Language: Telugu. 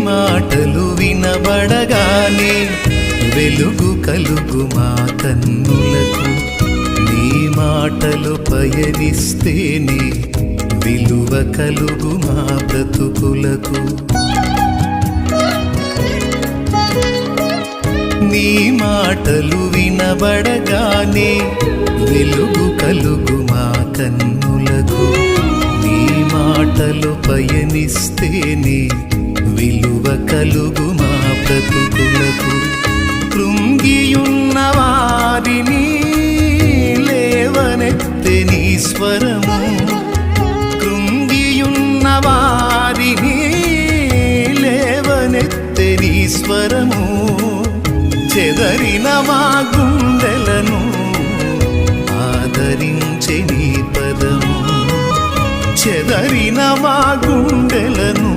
మాటలు వినబడగానే వెలుగు కలుగు మా కన్నులకు, నీ మాటలు పయనిస్తేనే విలువ కలుగు మా బ్రతుకులకు. నీ మాటలు వినబడగానే వెలుగు కలుగు మా కన్నులకు, నీ మాటలు పయనిస్తేనే విలువ కలుగు మా బ్రతుకులకు. కృంగియున్న వారిని లేవనెత్తే నీ స్వరము, కృంగియున్న వారిని లేవనెత్తే నీ స్వరము. చెదరిన మా గుండెలను ఆదరించే నీ పదము, చెదరిన మా గుండెలను